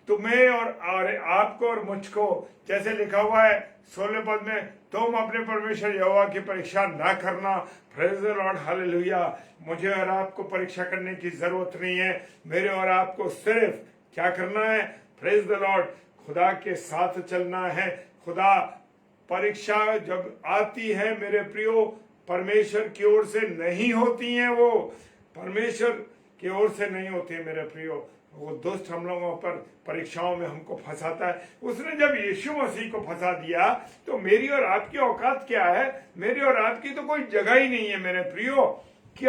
तुम्हें और आपको और मुझको, जैसे लिखा हुआ है 16 पद में, तुम अपने परमेश्वर यहोवा की परीक्षा ना करना। Praise the Lord, hallelujah. मुझे और आपको परीक्षा करने की जरूरत नहीं है। मेरे और आपको सिर्फ क्या करना है? प्रेज द लॉर्ड, खुदा के साथ चलना है। खुदा परीक्षा जब आती है मेरे प्रियो, परमेश्वर की ओर से नहीं होती हैं, वो परमेश्वर की ओर से नहीं होती है मेरे प्रियो। वो दुष्ट हम लोगों पर परीक्षाओं में हमको फंसाता है। उसने जब यीशु मसीह को फंसा दिया तो मेरी और आपकी औकात क्या है? मेरी और आपकी तो कोई जगह ही नहीं है मेरे प्रियो कि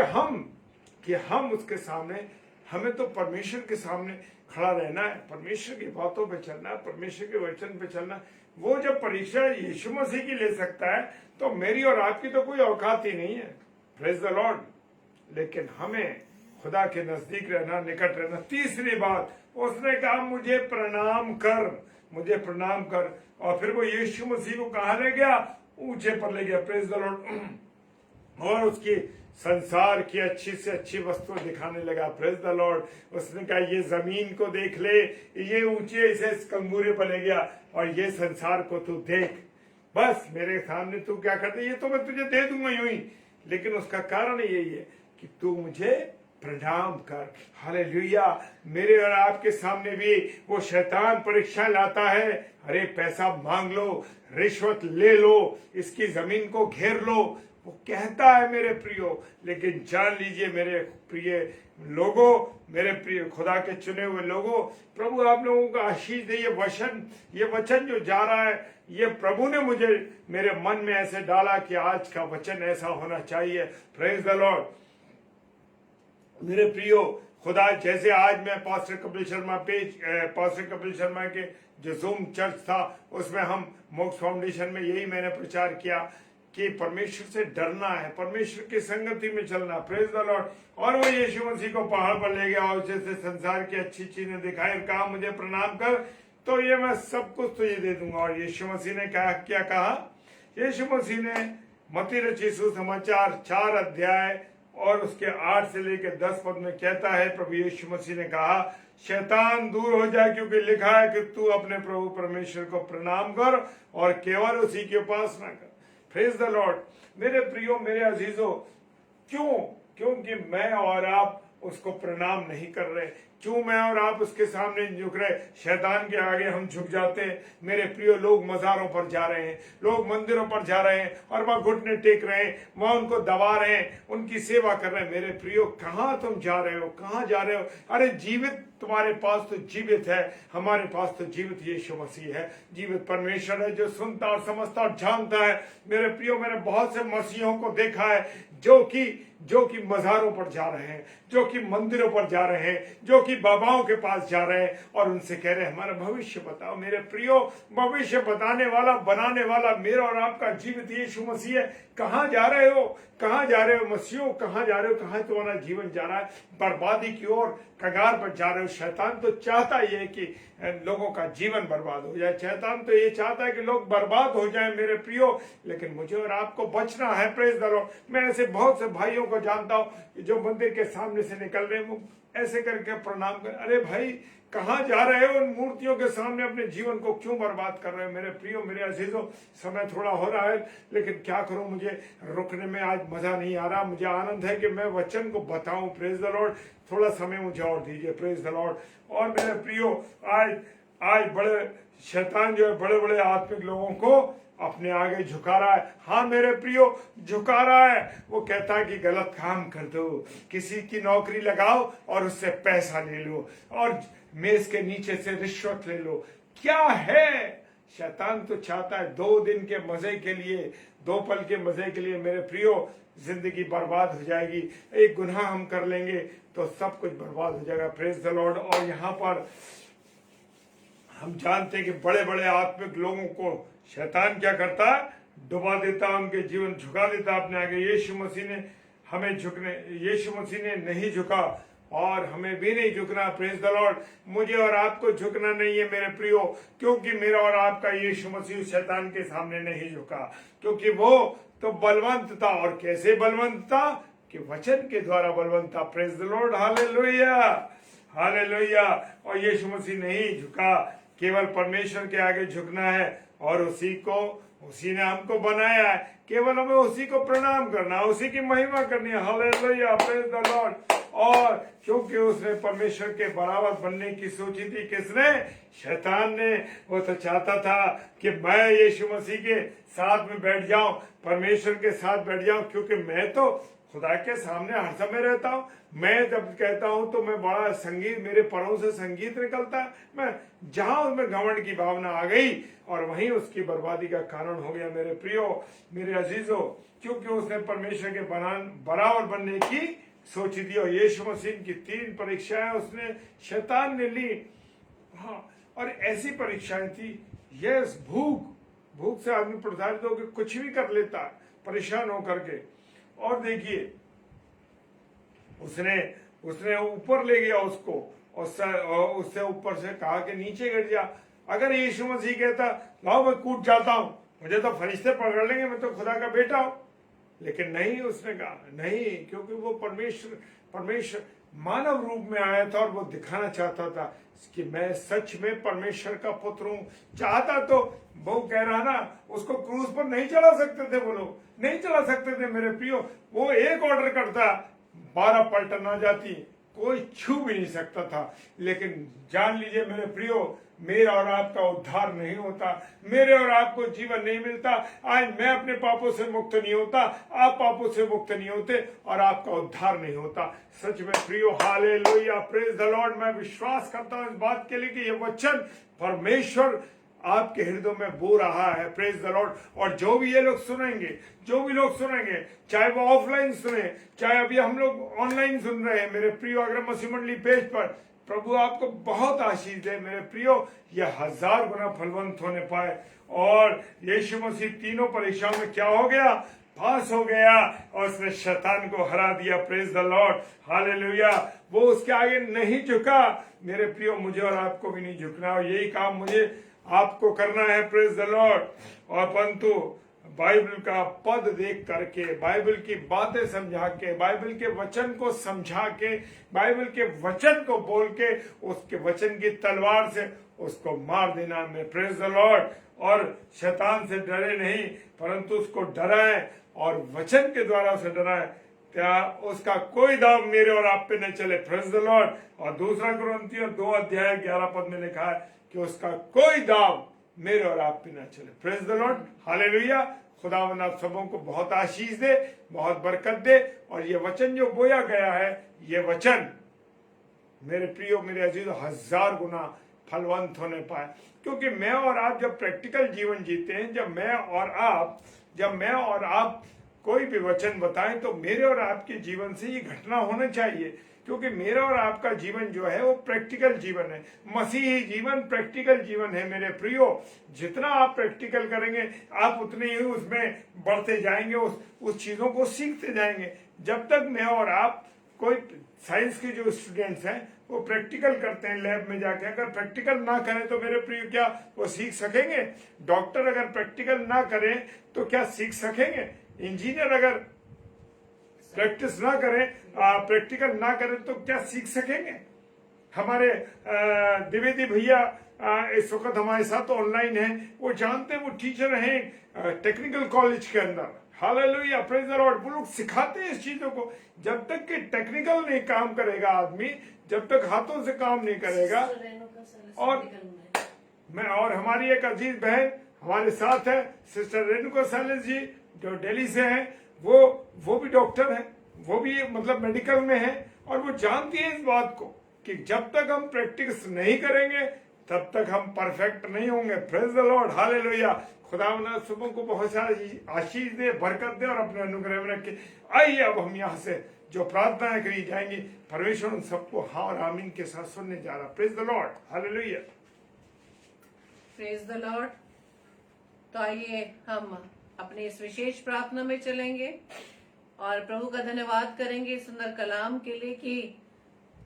हम उसके सामने, हमें तो परमेश्वर के सामने खड़ा रहना है, परमेश्वर की बातों पे चलना है, परमेश्वर के वचन पे चलना। वो जब परीक्षा यीशु मसीह की ले सकता है तो मेरी और आपकी तो कोई औकात ही नहीं है। Praise the Lord. लेकिन हमें खुदा के नजदीक रहना, निकट रहना। तीसरी बात, उसने कहा मुझे प्रणाम कर, मुझे प्रणाम कर। और फिर वो यीशु मसीह को कहाँ ले गया? ऊंचे पर ले गया। Praise the Lord. और उसकी संसार की अच्छी से अच्छी वस्तु दिखाने लगा। Praise the Lord. उसने कहा ये जमीन को देख ले, ये ऊंचे इसे कंगूरे पर ले गया, और ये संसार को तू देख। बस मेरे सामने तू क्या करते, ये तो मैं तुझे दे दूंगा यूं ही। लेकिन उसका कारण यही है कि तू मुझे प्रणाम कर। हालेलुया। मेरे और आपके सामने भी वो शैतान परीक्षा लाता है। अरे पैसा मांग लो, रिश्वत ले लो, इसकी जमीन को घेर लो, वो कहता है मेरे प्रियो। लेकिन जान लीजिए मेरे प्रिय लोगों, मेरे प्रिय खुदा के चुने हुए लोगों, प्रभु आप लोगों को आशीष दे। ये वचन जो जा रहा है, ये प्रभु ने मुझे मेरे मन में ऐसे डाला कि आज का वचन ऐसा होना चाहिए। Praise the Lord. मेरे प्रियो, खुदा जैसे आज मैं पास्टर कपिल शर्मा के जो जूम चर्च था उसमें हम मोक्ष फाउंडेशन में यही मैंने प्रचार किया कि परमेश्वर से डरना है, परमेश्वर की संगति में चलना। Praise the Lord. और वो यीशु मसीह को पहाड़ पर ले गया और जैसे संसार की अच्छी चीजें दिखाई और कहा मुझे प्रणाम कर, तो ये मैं सब कुछ तुझे दे दूंगा। और यीशु मसीह ने क्या कहा? यीशु मसीह ने मत्ती रचित सुसमाचार 4 अध्याय और उसके 8 से लेकर 10 पद में कहता है, प्रभु यीशु मसीह ने कहा शैतान दूर हो जाए, क्योंकि लिखा है कि तू अपने प्रभु परमेश्वर को प्रणाम कर और केवल उसी की उपासना कर। Praise the Lord. मेरे प्रियो, मेरे अजीजों, क्योंकि मैं और आप उसको प्रणाम नहीं कर रहे, क्यों मैं और आप उसके सामने झुक रहे, शैतान के आगे हम झुक जाते हैं। मेरे प्रियो, लोग मजारों पर जा रहे हैं, लोग मंदिरों पर जा रहे हैं और वहां घुटने टेक रहे हैं, वहां उनको दबा रहे हैं, उनकी सेवा कर रहे हैं। मेरे प्रियो, कहां तुम जा रहे हो? कहां जा रहे हो? अरे जीवित तुम्हारे पास तो जीवित है, हमारे पास तो जीवित यीशु मसीह है, जीवित परमेश्वर है जो सुनता और समझता और जानता है। मेरे प्रियो, मैंने बहुत से मसीहों को देखा है जो कि मजारों पर जा रहे हैं, जो कि मंदिरों पर जा रहे हैं, जो कि बाबाओं के पास जा रहे हैं और उनसे कह रहे हैं हमारा भविष्य बताओ। मेरे प्रियो, भविष्य बताने वाला, बनाने वाला मेरा और आपका जीवित यीशु मसीह है। कहां जा रहे हो? कहां जा रहे हो मसीहों? कहां जा रहे हो? कहां तुम्हारा जीवन जा रहा है? बर्बादी की ओर कगार पर जा रहे हो। शैतान तो चाहता ही है कि लोगों का जीवन बर्बाद हो जाए। शैतान तो ये चाहता है कि लोग बर्बाद हो जाएं मेरे प्रियो, लेकिन मुझे और आपको बचना है। Praise the Lord. मैं ऐसे बहुत से भाइयों को जानता हूं जो मंदिर के सामने से निकल रहे हैं, वो ऐसे करके प्रणाम कर। अरे भाई, कहां जा रहे हो? उन मूर्तियों के सामने अपने जीवन को क्यों बर्बाद कर रहे हो? मेरे प्रियो, मेरे अजीजों, समय थोड़ा हो रहा है, लेकिन क्या करूं, मुझे रुकने में आज मजा नहीं आ रहा। मुझे आनंद है कि मैं वचन को बताऊं। Praise the Lord. थोड़ा समय मुझे और दीजिए। Praise the Lord. और मेरे प्रियो, आज बड़े शैतान जो है बड़े बड़े आत्मिक लोगों को अपने आगे झुका रहा है। हाँ मेरे प्रियो, झुका रहा है। वो कहता है कि गलत काम कर दो, किसी की नौकरी लगाओ और उससे पैसा ले लो, और मेज के नीचे से रिश्वत ले लो। क्या है? शैतान तो चाहता है 2 दिन के मजे के लिए, 2 पल के मजे के लिए मेरे प्रियो जिंदगी बर्बाद हो जाएगी। एक गुनाह हम कर लेंगे तो सब कुछ बर्बाद हो जाएगा। Praise the Lord. और यहाँ पर हम जानते हैं कि बड़े बड़े आत्मिक लोगों को शैतान क्या करता है? डुबा देता, उनके जीवन झुका देता अपने आगे। यीशु मसीह ने नहीं झुका और हमें भी नहीं झुकना। Praise the Lord. मुझे और आपको झुकना नहीं है मेरे प्रियो, क्योंकि मेरा और आपका यीशु मसीह शैतान के सामने नहीं झुका, क्योंकि वो तो बलवंत था। और कैसे बलवंत था? कि वचन के द्वारा बलवंत था। Praise the Lord. Hallelujah, hallelujah. और यीशु मसीह नहीं झुका, केवल परमेश्वर के आगे झुकना है और उसी को उसी ने हमको बनाया है, केवल हमें उसी को प्रणाम करना, उसी की महिमा करनी है। Hallelujah, praise the Lord. और क्योंकि उसने परमेश्वर के बराबर बनने की सोची थी, किसने? शैतान ने। वो तो चाहता था कि मैं यीशु मसीह के साथ में बैठ जाऊं, परमेश्वर के साथ बैठ जाऊं, क्योंकि मैं तो खुदा के सामने हर समय रहता हूं। मैं जब कहता हूं तो मैं बड़ा संगीत, मेरे परों से संगीत निकलता है। मैं जहां उसमें घमंड की भावना आ गई और वहीं उसकी बर्बादी का कारण हो गया। मेरे प्रियो, मेरे अजीजों, क्योंकि उसने परमेश्वर के बराबर बनने की सोची थी। और यीशु मसीह की 3 परीक्षाएं उसने, शैतान ने ली। हाँ, और ऐसी परीक्षाएं थी, यस, भूख से आदमी प्रताड़ित होकर कुछ भी कर लेता है, परेशान होकर के। और देखिए, उसने ऊपर ले गया उसको, और उससे ऊपर से कहा कि नीचे गिर जा। अगर यीशु मसीह कहता लाओ मैं कूद जाता हूं, मुझे तो फरिश्ते पकड़ लेंगे, मैं तो खुदा का बेटा हूं, लेकिन नहीं, उसने कहा नहीं, क्योंकि वो परमेश्वर मानव रूप में आया था और वो दिखाना चाहता था कि मैं सच में परमेश्वर का पुत्र हूं। चाहता तो वो कह रहा ना, उसको क्रूस पर नहीं चढ़ा सकते थे, वो लोग नहीं चढ़ा सकते थे। मेरे प्रियो, वो एक ऑर्डर करता, 12 पलटन आ जाती, कोई छू भी नहीं सकता था। लेकिन जान लीजिए मेरे प्रियो, मेरा और आपका उद्धार नहीं होता, मेरे और आपको जीवन नहीं मिलता। आज मैं अपने पापों से मुक्त नहीं होता, आप पापों से मुक्त नहीं होते, और आपका उद्धार नहीं होता। सच में प्रियो, हालेलुया, प्रेज द लॉर्ड। मैं विश्वास करता हूं इस बात के लिए कि ये वचन परमेश्वर आपके हृदय में बो रहा है, प्रेज द लॉर्ड। और जो भी ये लोग सुनेंगे, चाहे वो ऑफलाइन सुने, चाहे अभी हम लोग ऑनलाइन सुन रहे हैं, मेरे प्रियो, अगर मसीह मंडली पेज पर, प्रभु आपको बहुत आशीष दे मेरे प्रियो, ये 1000 गुना फलवंत होने पाए। और यीशु मसीह तीनों परीक्षाओं में क्या हो गया? पास हो गया, और उसने शैतान को हरा दिया, प्रेज द लॉर्ड, हालेलुया। वो उसके आगे नहीं झुका। मेरे प्रियो, मुझे और आपको भी नहीं झुकना, और यही काम मुझे आपको करना है, प्रेज द लॉर्ड। और परंतु बाइबल का पद देख करके, बाइबल की बातें समझा के, बाइबल के वचन को समझा के, बाइबल के वचन को बोल के, उसके वचन की तलवार से उसको मार देना में, प्रेज द लॉर्ड। और शैतान से डरे नहीं, परंतु उसको डराएं और वचन के द्वारा उसे डराएं, क्या उसका कोई दाव मेरे और आप पे न चले, प्रेज द लॉर्ड। और दूसरा कुरिन्थियों 2 अध्याय 11 पद में लिखा है कि उसका कोई दाव मेरे और आप पे न चले, प्रेज द लॉर्ड, हालेलुया। खुदावंद आप सबों को बहुत आशीष दे, बहुत बरकत दे। और ये वचन जो बोया गया है, ये वचन मेरे प्रियो, मेरे अजीज, 1000 गुना फलवंत होने पाए। क्योंकि मैं और आप जब प्रैक्टिकल जीवन जीते हैं, जब मैं और आप कोई भी वचन बताएं, तो मेरे और आपके जीवन से ये घटना होना चाहिए। क्योंकि मेरा और आपका जीवन जो है वो प्रैक्टिकल जीवन है, मसीही जीवन प्रैक्टिकल जीवन है। मेरे प्रियो, जितना आप प्रैक्टिकल करेंगे, आप उतने ही उसमें बढ़ते जाएंगे, उस चीजों को सीखते जाएंगे। जब तक मैं और आप, कोई साइंस के जो स्टूडेंट्स हैं वो प्रैक्टिकल करते हैं लैब में जाके, अगर प्रैक्टिकल ना करें तो मेरे प्रियो क्या वो सीख सकेंगे? डॉक्टर अगर प्रैक्टिकल ना करें तो क्या सीख सकेंगे? इंजीनियर अगर प्रैक्टिस ना करें, प्रैक्टिकल ना करें तो क्या सीख सकेंगे? हमारे द्विवेदी भैया इस वक्त हमारे साथ ऑनलाइन है, वो जानते हैं, वो टीचर हैं टेक्निकल कॉलेज के अंदर, हालेलुया, प्रेज द लॉर्ड। वो लोग सिखाते हैं इस चीजों को। जब तक कि टेक्निकल नहीं काम करेगा आदमी, जब तक हाथों से काम नहीं करेगा। और हमारी एक अजीज बहन हमारे साथ है, सिस्टर रेणुका सैलेस जी, जो दिल्ली से हैं। वो भी डॉक्टर है, वो भी मतलब मेडिकल में है, और वो जानती है इस बात को कि जब तक हम प्रैक्टिस नहीं करेंगे तब तक हम परफेक्ट नहीं होंगे, प्रेज द लॉर्ड, हालेलुया। खुदावंद सबों को बहुत सारी आशीष दे, बरकत दे, और अपने अनुग्रह में रखे। आइए अब हम यहाँ से जो प्रार्थनाएं करी जाएंगी, परमेश्वर उन सबको हाँ और आमीन के साथ सुनने जा रहा। Praise the Lord, hallelujah, praise the Lord. तो आइए हम अपने इस विशेष प्रार्थना में चलेंगे और प्रभु का धन्यवाद करेंगे इस सुंदर कलाम के लिए कि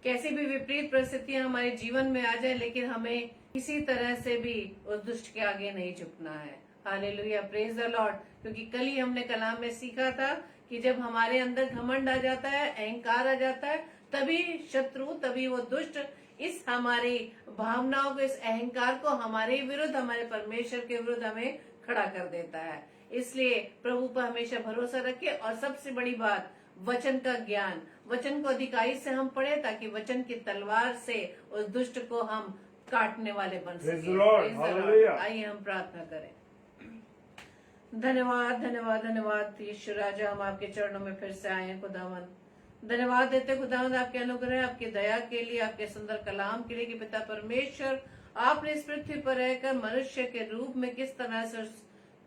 कैसी भी विपरीत परिस्थितियां हमारे जीवन में आ जाए, लेकिन हमें किसी तरह से भी उस दुष्ट के आगे नहीं झुकना है। Hallelujah, praise the lord. क्योंकि कल ही हमने कलाम में सीखा था कि जब हमारे अंदर घमंड आ जाता है, अहंकार आ जाता है, तभी शत्रु, तभी वो दुष्ट इस हमारी भावनाओं को, इस अहंकार को हमारे विरुद्ध, हमारे परमेश्वर के विरुद्ध हमें खड़ा कर देता है। इसलिए प्रभु पर हमेशा भरोसा रखे और सबसे बड़ी बात वचन का ज्ञान, वचन को अधिकाई से हम पढ़े ताकि वचन की तलवार से उस दुष्ट को हम काटने वाले बन Praise सके। the Lord. Praise the Lord. Hallelujah. आइए हम प्रार्थना करें। धन्यवाद धन्यवाद धन्यवाद यीशु राजा, हम आपके चरणों में फिर से आए हैं खुदावन। धन्यवाद देते खुदावन आपके अनुग्रह, आपकी दया के लिए, आपके सुंदर कलाम के लिए कि पिता परमेश्वर आपने इस पृथ्वी पर रहकर मनुष्य के रूप में किस तरह से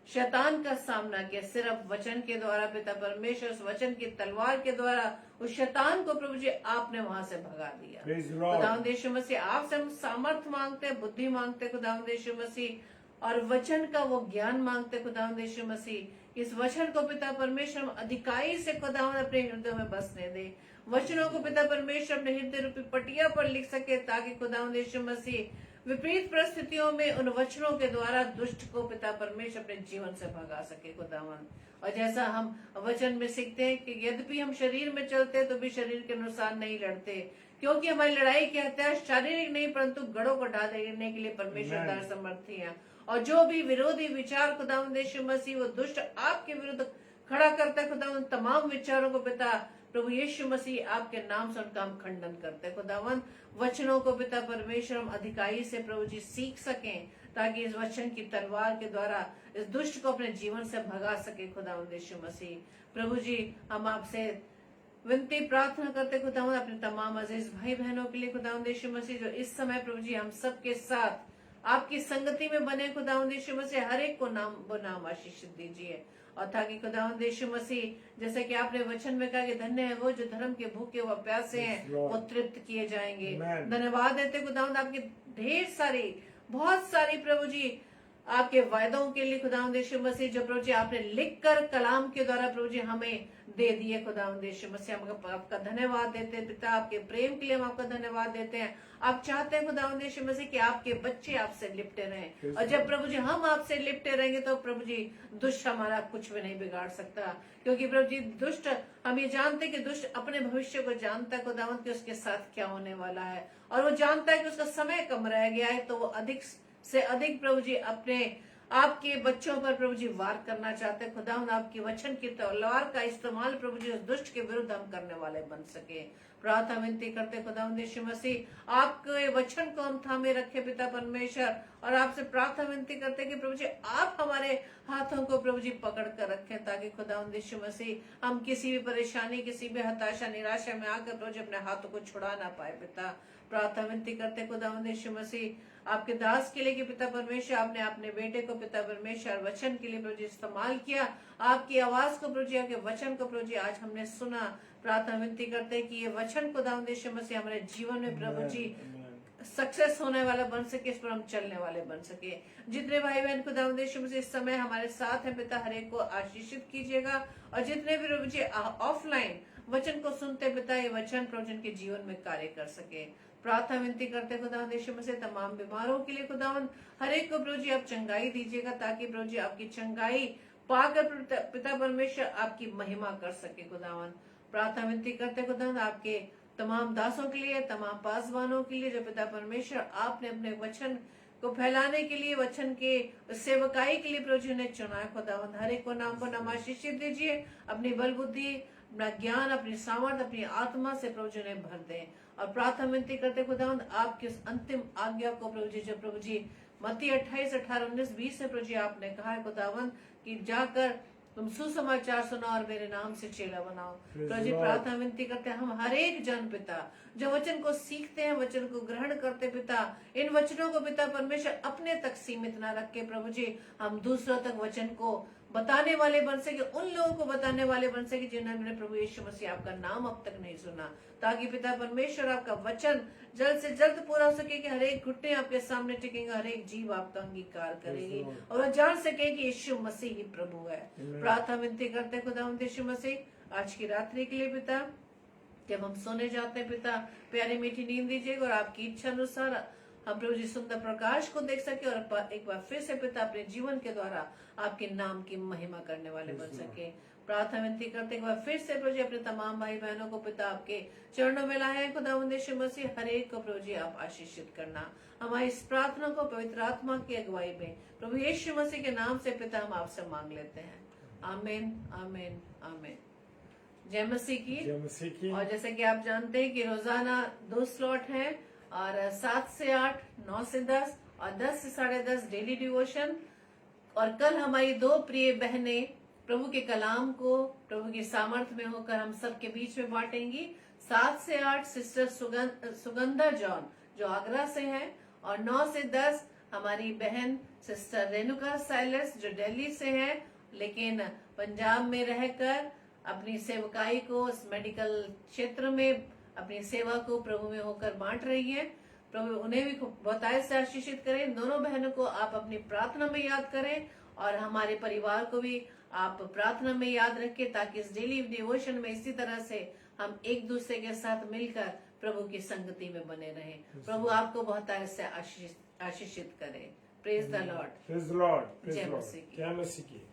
शैतान का सामना किया। सिर्फ वचन के द्वारा पिता परमेश्वर, उस वचन की तलवार के द्वारा उस शैतान को प्रभु जी आपने वहां से भगा दिया। Praise the Lord. खुदावंद यीशु मसीह आपसे हम सामर्थ मांगते, बुद्धि मांगते खुदावंद यीशु मसीह, और वचन का वो ज्ञान मांगते खुदावंद यीशु मसीह। इस वचन को पिता परमेश्वर हम अधिकाई से खुदावंद अपने हृदय में बसने दे। वचनों को पिता परमेश्वर अपने हृदय रूपी पटिया पर लिख सके ताकि खुदावंद यीशु मसीह विपरीत परिस्थितियों में उन वचनों के द्वारा दुष्ट को पिता परमेश्वर अपने जीवन से भगा सके खुदावन। और जैसा हम वचन में सीखते हैं कि यद्यपि हम शरीर में चलते तो भी शरीर के अनुसार नहीं लड़ते, क्योंकि हमारी लड़ाई के हथियार शारीरिक नहीं परंतु गढ़ों को ढा देने के लिए परमेश्वर द्वारा समर्थी है। और जो भी विरोधी विचार खुदावंद यीशु मसीह वो दुष्ट आपके विरुद्ध खड़ा करता है खुदावन, तमाम विचारों को पिता प्रभु यीशु मसीह आपके नाम से उनका हम खंडन करते हैं खुदावन। वचनों को पिता परमेश्वर हम अधिकाई से प्रभु जी सीख सकें ताकि इस वचन की तलवार के द्वारा इस दुष्ट को अपने जीवन से भगा सके खुदावन यीशु मसीह। प्रभु जी हम आपसे विनती प्रार्थना करते खुदावन अपने तमाम अजीज भाई बहनों के लिए खुदावन यीशु मसीह, जो इस समय प्रभु जी हम सबके साथ आपकी संगति में बने खुदावंद यीशु मसीह, हर एक को नाम आशीष दीजिए। और ताकि खुदावंद यीशु मसीह, जैसे कि आपने वचन में कहा कि धन्य है वो जो धर्म के भूखे व प्यासे हैं, वो तृप्त किए जाएंगे। धन्यवाद देते खुदावंद आपकी ढेर सारी बहुत सारी प्रभु जी आपके वायदों के लिए खुदावंद यीशु मसीह, जो प्रभु जी आपने लिख कर कलाम के द्वारा प्रभु जी हमें दे दिए खुदावंद यीशु मसीह, हम आपका धन्यवाद देते हैं पिता। आपके प्रेम के लिए हम आपका धन्यवाद देते हैं। आप चाहते हैं खुदावंद यीशु मसीह कि आपके बच्चे आपसे लिपटे रहें, और जब प्रभु जी हम आपसे लिपटे रहेंगे तो प्रभु जी दुष्ट हमारा कुछ भी नहीं बिगाड़ सकता, क्योंकि प्रभु जी दुष्ट, हम ये जानते कि दुष्ट अपने भविष्य को जानता है खुदावंद कि उसके साथ क्या होने वाला है, और वो जानता है कि उसका समय कम रह गया है, तो वो अधिक से अधिक प्रभु जी अपने आपके बच्चों पर प्रभु जी वार करना चाहते हैं खुदावंद। आपकी वचन की तलवार का इस्तेमाल प्रभु जी उस दुष्ट के विरुद्ध हम करने वाले बन सके। प्रार्थना विनती करते खुदावंद यीशु मसीह, आपके वचन को हम थामे रखे पिता परमेश्वर, और आपसे प्रार्थना विनती करते कि प्रभु जी आप हमारे हाथों को प्रभु जी पकड़ कर रखें, ताकि खुदावंद यीशु मसीह हम किसी भी परेशानी, किसी भी हताशा, निराशा में आकर प्रभु जी अपने हाथों को छुड़ा ना पाए पिता। प्रार्थना विनती करते खुदावंद यीशु मसीह आपके दास के लिए कि पिता परमेश्वर आपने अपने बेटे को पिता परमेश्वर वचन के लिए प्रभु जी इस्तेमाल किया। आपकी आवाज को प्रभु जी, आपके वचन को प्रभु जी आज हमने सुना। प्रार्थना विनती करते कि ये वचन खुदावंद यीशु मसीह हमारे जीवन में प्रभु जी सक्सेस होने वाला बन सके, इस पर हम चलने वाले बन सके। जितने भाई बहन खुदावंद यीशु मसीह इस समय हमारे साथ हैं पिता, हर एक को आशीषित कीजिएगा, और जितने भी प्रभु जी ऑफलाइन वचन को सुनते पिता, ये वचन प्रभु जी के जीवन में कार्य कर सके। प्रार्थना विनती करते खुदावंद यीशु मसीह तमाम बीमारों के लिए खुदावंद हर एक को प्रभु जी आप चंगाई दीजिएगा, ताकि प्रभु जी आपकी चंगाई पाकर पिता परमेश्वर आपकी महिमा कर सके खुदावंद। प्रार्थना विनती करते खुदावंद आपके तमाम दासों के लिए, तमाम पासवानों के लिए, जो पिता परमेश्वर आपने अपने वचन को फैलाने के लिए, वचन के सेवकाई के लिए प्रभु जी ने चुना है खुदावंद। हर एक को नाम पर नाम आशीष दीजिए, अपनी बल बुद्धि, अपना ज्ञान, अपनी सामर्थ, अपनी आत्मा से प्रभु जी ने भर दे। और प्रार्थना विनती करते खुदावंद आपकी उस अंतिम आज्ञा को प्रभु जी, जो प्रभु जी मत्ती 28, 18, 19, 20 से प्रभु जी आपने कहा है खुदावंद कि जाकर तुम सुसमाचार सुनाओ और मेरे नाम से चेला बनाओ। प्रभु जी प्रार्थना विनती करते हैं हम हर एक जन पिता जो वचन को सीखते हैं, वचन को ग्रहण करते पिता, इन वचनों को पिता परमेश्वर अपने तक सीमित ना रख के प्रभु जी हम दूसरों तक वचन को बताने वाले बन सके, उन लोगों को बताने वाले बन सके जिन्होंने प्रभु यीशु मसीह आपका नाम अब तक नहीं सुना, ताकि पिता परमेश्वर आपका वचन जल्द से जल्द पूरा हो सके कि हर एक घुटने आपके सामने टिकेंगे, हर एक जीव आपका अंगीकार करेगी और वह जान सके कि यीशु मसीह ही प्रभु है। प्रार्थना विनती करते खुदावंद यीशु मसीह आज की रात्रि के लिए पिता, जब हम सोने जाते हैं पिता प्यारी मीठी नींद दीजिएगा और आपकी इच्छा अनुसार हम प्रभु जी सुंदर प्रकाश को देख सके और एक बार फिर से पिता अपने जीवन के द्वारा आपके नाम की महिमा करने वाले बन सके। प्रार्थना विनती करते हैं। एक बार फिर से प्रभु जी अपने तमाम भाई बहनों को पिता आपके चरणों में लाए हैं। खुदावंद यीशु मसीह हर एक को प्रभु जी आप आशीषित करना। हमारी इस प्रार्थना को पवित्र आत्मा की अगुवाई में प्रभु यीशु मसीह के नाम से पिता हम आपसे मांग लेते हैं। आमीन आमीन आमीन। जय मसीह की। जय मसीह की। और जैसे कि आप जानते हैं कि रोजाना 2 स्लॉट हैं और 7 से 8, 9 से 10 और 10 से 10:30 डेली डिवोशन। और कल हमारी 2 प्रिय बहनें प्रभु के कलाम को प्रभु की सामर्थ में होकर हम सबके बीच में बांटेंगी। 7 से 8 सिस्टर सुगंधा जॉन जो आगरा से हैं, और 9 से 10 हमारी बहन सिस्टर रेणुका साइलस जो दिल्ली से है, लेकिन पंजाब में रहकर अपनी सेवकाई को इस मेडिकल क्षेत्र में अपनी सेवा को प्रभु में होकर बांट रही है। प्रभु उन्हें भी बहुतायत से आशीषित करें। दोनों बहनों को आप अपनी प्रार्थना में याद करें और हमारे परिवार को भी आप प्रार्थना में याद रखें, ताकि इस डेली डिवोशन में इसी तरह से हम एक दूसरे के साथ मिलकर प्रभु की संगति में बने रहें। प्रभु आपको बहुतायत से आशीषित करे। Praise the Lord. Praise the Lord. जय मसीह की। जय मसीह की।